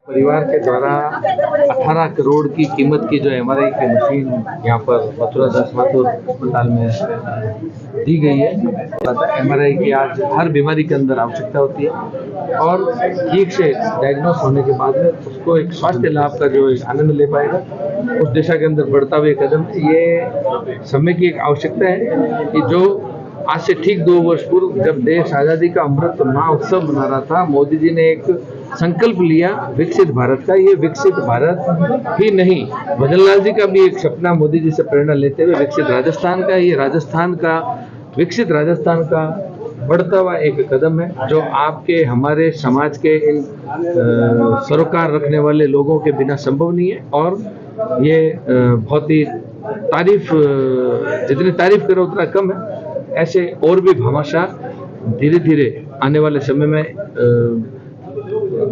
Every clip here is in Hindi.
परिवार के द्वारा 18 करोड़ की कीमत की जो एमआरआई की मशीन यहाँ पर मथुरा दास माथुर अस्पताल में दी गई है। एमआरआई की आज हर बीमारी के अंदर आवश्यकता होती है और ठीक से डायग्नोस होने के बाद में उसको एक स्वास्थ्य लाभ का जो आनंद ले पाएगा, उस दिशा के अंदर बढ़ता हुआ कदम। ये समय की एक आवश्यकता है कि जो आज से ठीक 2 वर्ष पूर्व जब देश आज़ादी का अमृत महोत्सव मना रहा था, मोदी जी ने एक संकल्प लिया विकसित भारत का। ये विकसित भारत ही नहीं, भजन लाल जी का भी एक सपना मोदी जी से प्रेरणा लेते हुए विकसित राजस्थान का, ये राजस्थान का विकसित राजस्थान का बढ़ता हुआ एक कदम है जो आपके हमारे समाज के इन सरोकार रखने वाले लोगों के बिना संभव नहीं है। और ये बहुत ही तारीफ, जितनी तारीफ करो उतना कम है। ऐसे और भी भामाशाह धीरे धीरे आने वाले समय में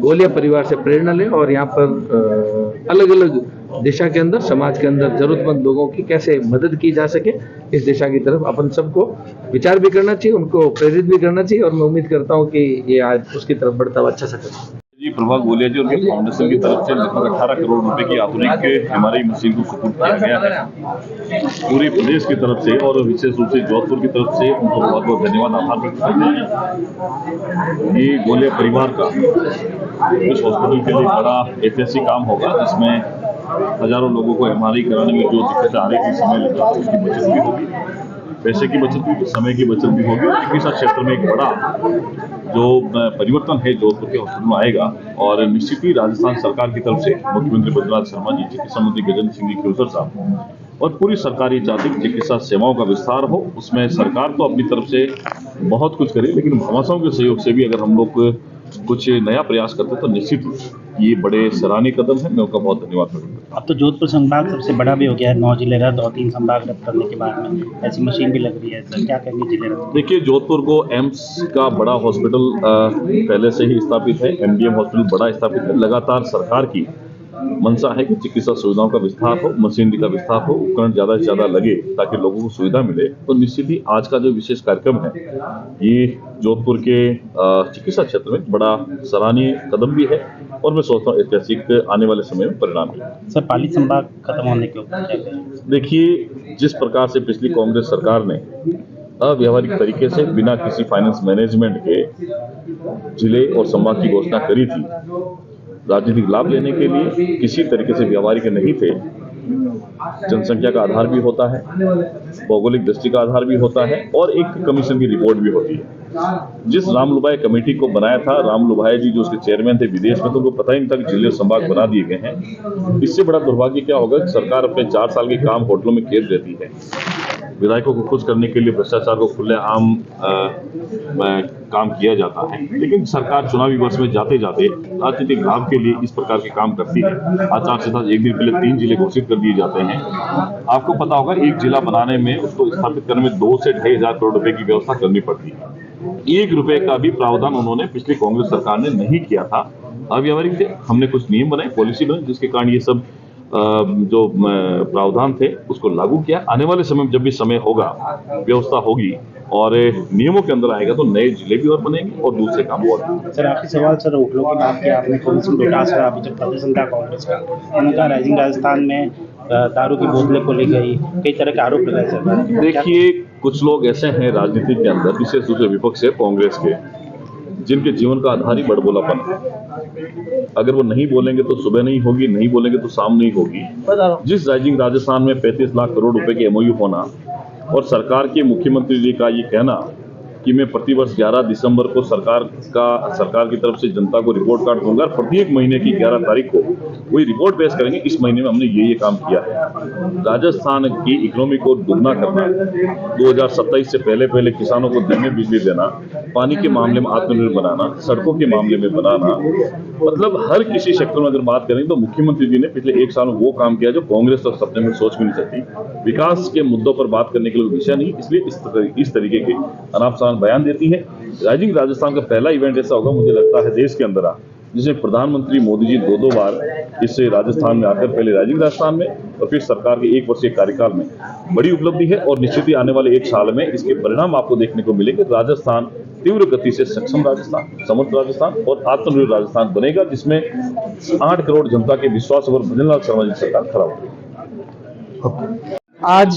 गोलिया परिवार से प्रेरणा लें और यहाँ पर अलग अलग दिशा के अंदर समाज के अंदर जरूरतमंद लोगों की कैसे मदद की जा सके, इस दिशा की तरफ अपन सबको विचार भी करना चाहिए, उनको प्रेरित भी करना चाहिए। और मैं उम्मीद करता हूँ कि ये आज उसकी तरफ बढ़ता हुआ अच्छा सकता है। जी, प्रभात गोलिया जी और उनके फाउंडेशन की तरफ से लगभग 18 करोड़ रुपए की आधुनिक एमआरआई मशीन को सुपुर्द किया गया है। पूरे प्रदेश की तरफ से और विशेष रूप से जोधपुर की तरफ से उनको बहुत बहुत धन्यवाद, आभार व्यक्त करते हैं। ये गोलिया परिवार का इस हॉस्पिटल के लिए बड़ा ऐतिहासिक काम होगा, जिसमें हजारों लोगों को एमआरआई कराने में जो दिक्कतें आ रही थी, समय लगता था, उसकी बचत भी होगी, पैसे की बचत भी, समय की बचत भी होगी। चिकित्सा क्षेत्र में एक बड़ा जो परिवर्तन है जोधपुर के हॉस्पिटल में आएगा। और निश्चित ही राजस्थान सरकार की तरफ से मुख्यमंत्री बद्रीनाथ शर्मा जी, चिकित्सा मंत्री गजेंद्र सिंह जी खेवसर साहब और पूरी सरकारी जातिक चिकित्सा सेवाओं का विस्तार हो। उसमें सरकार तो अपनी तरफ से बहुत कुछ करे, लेकिन भामाशाहों के सहयोग से भी अगर हम लोग कुछ नया प्रयास करते तो निश्चित ये बड़े सराहनीय कदम है। मैं उनका बहुत धन्यवाद करता हूँ। अब तो जोधपुर संभाग सबसे बड़ा भी हो गया है, 9 जिले रद्द और 3 संभाग रद्द करने के बाद में ऐसी मशीन भी लग रही है, सर क्या कहेंगे जिले रद्द? देखिए, जोधपुर को एम्स का बड़ा हॉस्पिटल पहले से ही स्थापित है, एमडीएम हॉस्पिटल बड़ा स्थापित है। लगातार सरकार की मंशा है कि चिकित्सा सुविधाओं का विस्तार हो, मशीनरी का विस्तार हो, उपकरण ज़्यादा से ज़्यादा लगे ताकि लोगों को सुविधा मिले। तो निश्चित ही आज का जो विशेष कार्यक्रम है ये जोधपुर के चिकित्सा क्षेत्र में बड़ा सराहनीय कदम भी है और मैं सोचता हूँ ऐतिहासिक आने वाले समय में परिणाम मिलेगा। सर, पाली संभाग खत्म होने के ऊपर क्या कहें? देखिए, जिस प्रकार से पिछली कांग्रेस सरकार ने अव्यावहारिक तरीके से बिना किसी फाइनेंस मैनेजमेंट के जिले और संभाग की घोषणा करी थी, राजनीतिक लाभ लेने के लिए किसी तरीके से व्यावहारिक नहीं थे। जनसंख्या का आधार भी होता है, भौगोलिक दृष्टि का आधार भी होता है और एक कमीशन की रिपोर्ट भी होती है। जिस रामलुभाई कमेटी को बनाया था, रामलुभाई जी जो उसके चेयरमैन थे विदेश में, तो उनको पता ही नहीं था कि जिले और संभाग बना दिए गए हैं। इससे बड़ा दुर्भाग्य क्या होगा कि सरकार अपने 4 साल के काम होटलों में खेप देती है। विधायकों को खुश करने के लिए भ्रष्टाचार को खुलेआम काम किया जाता है, लेकिन सरकार चुनावी वर्ष में जाते जाते राजनीतिक लाभ के लिए इस प्रकार के काम करती है। आचार संहिता एक दिन पहले 3 जिले घोषित कर दिए जाते हैं। आपको पता होगा, एक जिला बनाने में, उसको स्थापित करने में 2 से 2,500 करोड़ रुपए की व्यवस्था करनी पड़ती है। 1 रुपए का भी प्रावधान उन्होंने पिछली कांग्रेस सरकार ने नहीं किया था। अव्यावहारिक थे। हमने कुछ नियम बनाए, पॉलिसी बनाई, जिसके कारण ये सब जो प्रावधान थे उसको लागू किया। आने वाले समय में जब भी समय होगा, व्यवस्था होगी और नियमों के अंदर आएगा तो नए जिले भी और बनेंगे और दूसरे काम और। सर, आखिरी सवाल सर, होटलों की बात की आपने, कौन-सी डोटासरा अभी जब प्रदर्शन था कांग्रेस का, उनका राइजिंग राजस्थान में दारू की बोतलें खोली गई, कई तरह के आरोप लगाए सर। देखिए, कुछ लोग ऐसे हैं राजनीति के अंदर, विशेष रूप से विपक्ष है कांग्रेस के, जिनके जीवन का आधार ही बड़बोलापन है। अगर वो नहीं बोलेंगे तो सुबह नहीं होगी, नहीं बोलेंगे तो शाम नहीं होगी। जिस राइजिंग राजस्थान में 35 लाख करोड़ रुपए के एमओयू होना और सरकार के मुख्यमंत्री जी का ये कहना कि मैं प्रतिवर्ष 11 दिसंबर को सरकार की तरफ से जनता को रिपोर्ट कार्ड दूंगा। प्रत्येक महीने की 11 तारीख को वही रिपोर्ट पेश करेंगे। इस महीने में हमने ये काम किया है। राजस्थान की इकोनॉमी को दुगना करना, 2027 से पहले किसानों को दिन में बिजली देना, पानी के मामले में आत्मनिर्भर बनाना, सड़कों के मामले में बनाना, मतलब हर किसी सेक्टर में अगर बात करें तो मुख्यमंत्री जी ने पिछले 1 साल में वो काम किया जो कांग्रेस और सपने में सोच भी नहीं सकती। विकास के मुद्दों पर बात करने के लिए विषय नहीं, इसलिए इस तरीके के अनाप शनाप बयान देती है। राइजिंग राजस्थान का पहला इवेंट ऐसा होगा मुझे लगता है देश के अंदर जिसमें प्रधानमंत्री मोदी जी 2 बार इस राजस्थान में आकर, पहले राइजिंग राजस्थान में और फिर सरकार के 1 वर्षीय कार्यकाल में बड़ी उपलब्धि है। और निश्चित ही आने वाले 1 साल में इसके परिणाम आपको देखने को मिलेंगे। राजस्थान तीव्र गति से सक्षम राजस्थान, समर्थ राजस्थान और आत्मनिर्भर राजस्थान बनेगा, जिसमें 8 करोड़ जनता के विश्वास और भजनलाल शर्मा जी सरकार खड़ा होगी। आज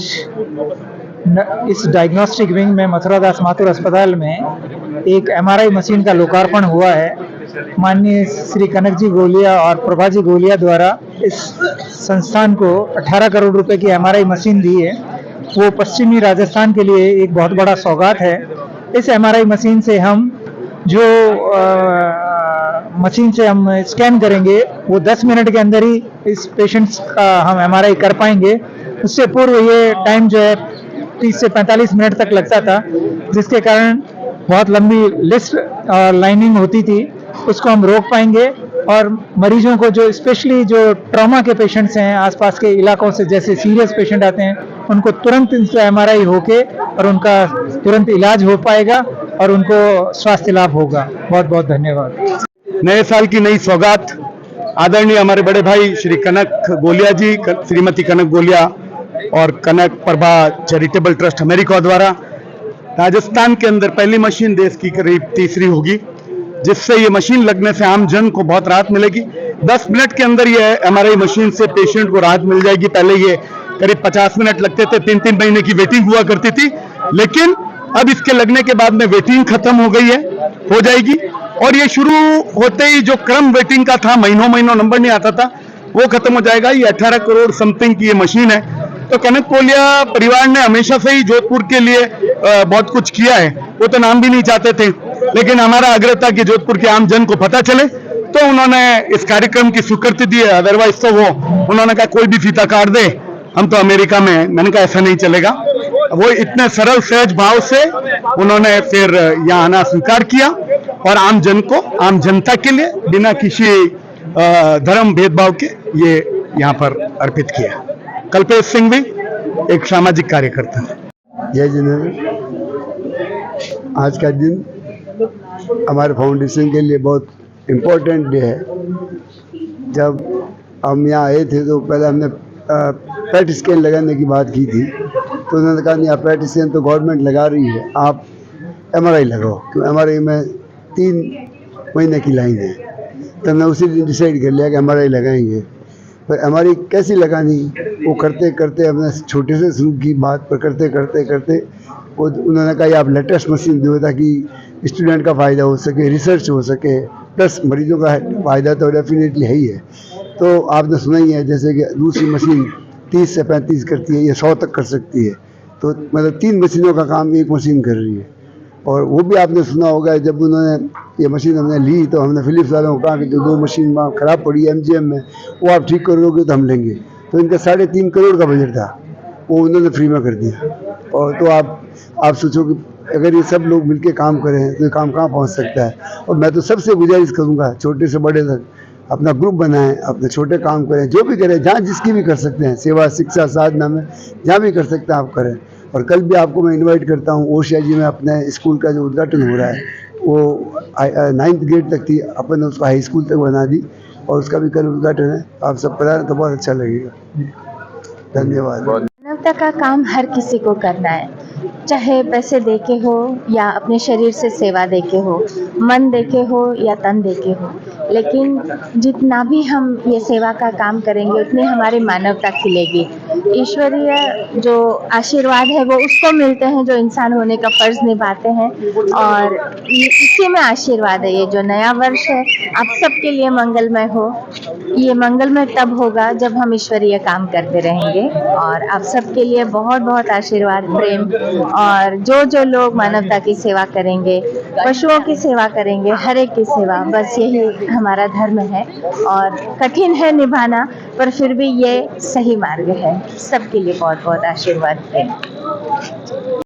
इस डायग्नोस्टिक विंग में मथुरा दास माथुर अस्पताल में एक एमआरआई मशीन का लोकार्पण हुआ है। माननीय श्री कनक जी गोलिया और प्रभा जी गोलिया द्वारा इस संस्थान को 18 करोड़ रुपए की एमआरआई मशीन दी है। वो पश्चिमी राजस्थान के लिए एक बहुत बड़ा सौगात है। इस एमआरआई मशीन से हम मशीन से हम स्कैन करेंगे, वो 10 मिनट के अंदर ही इस पेशेंट्स का हम एमआरआई कर पाएंगे। उससे पूर्व ये टाइम जो है 30 से 45 मिनट तक लगता था, जिसके कारण बहुत लंबी लिस्ट और लाइनिंग होती थी। उसको हम रोक पाएंगे और मरीजों को जो स्पेशली जो ट्रॉमा के पेशेंट्स हैं आसपास के इलाकों से, जैसे सीरियस पेशेंट आते हैं, उनको तुरंत इनका एमआरआई होके और उनका तुरंत इलाज हो पाएगा और उनको स्वास्थ्य लाभ होगा। बहुत बहुत धन्यवाद। नए साल की नई सौगात आदरणीय हमारे बड़े भाई श्री कनक गोलिया जी, श्रीमती कनक गोलिया और कनक प्रभा चैरिटेबल ट्रस्ट अमेरिका द्वारा राजस्थान के अंदर पहली मशीन, देश की करीब तीसरी होगी, जिससे ये मशीन लगने से आम जन को बहुत राहत मिलेगी। 10 मिनट के अंदर ये एमआरआई मशीन से पेशेंट को राहत मिल जाएगी। पहले ये करीब 50 मिनट लगते थे, 3-3 महीने की वेटिंग हुआ करती थी, लेकिन अब इसके लगने के बाद में वेटिंग खत्म हो गई है, हो जाएगी। और ये शुरू होते ही जो क्रम वेटिंग का था, महीनों नंबर नहीं आता था, वो खत्म हो जाएगा। ये 18 करोड़ समथिंग की ये मशीन है। तो कनक गोलिया परिवार ने हमेशा से ही जोधपुर के लिए बहुत कुछ किया है। वो तो नाम भी नहीं चाहते थे, लेकिन हमारा आग्रह था कि जोधपुर के आम जन को पता चले, तो उन्होंने इस कार्यक्रम की स्वीकृति दी है। अदरवाइज तो उन्होंने कहा कोई भी फीता काट दे, हम तो अमेरिका में हैं। मैंने कहा ऐसा नहीं चलेगा। वो इतने सरल सहज भाव से उन्होंने फिर यहाँ आना स्वीकार किया और आम जन को, आम जनता के लिए बिना किसी धर्म भेदभाव के ये यहाँ पर अर्पित किया। कल्पेश सिंह भी एक सामाजिक कार्यकर्ता है। जय जिनेन्द्र। आज का दिन हमारे फाउंडेशन के लिए बहुत इम्पोर्टेंट डे है। जब हम यहाँ आए थे तो पहले हमने पेट स्कैन लगाने की बात की थी, तो उन्होंने कहा नहीं, आप पेट स्कैन तो गवर्नमेंट लगा रही है, आप एमआरआई लगाओ, क्योंकि एमआरआई में 3 महीने की लाइन है। तो हमने उसी दिन डिसाइड कर लिया कि एमआरआई लगाएंगे। पर एमआरआई कैसी लगानी, वो करते करते हमने छोटे से शुरू की बात, पर करते करते करते वो उन्होंने कहा आप लेटेस्ट मशीन दो ताकि स्टूडेंट का फ़ायदा हो सके, रिसर्च हो सके, प्लस मरीजों का फ़ायदा तो डेफिनेटली है ही है। तो आपने सुना ही है जैसे कि दूसरी मशीन 30 से 35 करती है, ये 100 तक कर सकती है। तो मतलब 3 मशीनों का काम एक मशीन कर रही है। और वो भी आपने सुना होगा, जब उन्होंने ये मशीन हमने ली तो हमने फिलिप्स वालों को कहा कि जो 2 मशीन वहाँ ख़राब पड़ी है एमजीएम में, वो आप ठीक करोगे तो हम लेंगे। तो इनका 3.5 करोड़ का बजट था, वो उन्होंने फ्री में कर दिया। और तो आप सोचो कि अगर ये सब लोग मिलके काम करें तो ये काम कहाँ पहुँच सकता है। और मैं तो सबसे गुजारिश करूँगा, छोटे से बड़े तक अपना ग्रुप बनाएं, अपने छोटे काम करें, जो भी करें, जहाँ जिसकी भी कर सकते हैं, सेवा शिक्षा साधना में जहाँ भी कर सकते हैं आप करें। और कल भी आपको मैं इनवाइट करता हूँ ओशिया जी में, अपने स्कूल का जो उद्घाटन हो रहा है, वो 9th ग्रेड तक थी, अपन ने उसको हाई स्कूल तक बना दी, और उसका भी कल उद्घाटन है। आप सब पधारें तो बहुत अच्छा लगेगा। धन्यवाद। मानवता का काम हर किसी को करना है, चाहे पैसे देके हो या अपने शरीर से सेवा देके हो, मन देके हो या तन देके हो। लेकिन जितना भी हम ये सेवा का काम करेंगे उतनी हमारी मानवता खिलेगी। ईश्वरीय जो आशीर्वाद है वो उसको मिलते हैं जो इंसान होने का फर्ज निभाते हैं, और इसी में आशीर्वाद है। ये जो नया वर्ष है आप सबके लिए मंगलमय हो। ये मंगलमय तब होगा जब हम ईश्वरीय काम करते रहेंगे, और आप सबके लिए बहुत बहुत आशीर्वाद, प्रेम, और जो लोग मानवता की सेवा करेंगे, पशुओं की सेवा करेंगे, हर एक की सेवा, बस यही हमारा धर्म है। और कठिन है निभाना, पर फिर भी ये सही मार्ग है। सबके लिए बहुत बहुत आशीर्वाद, प्रेम।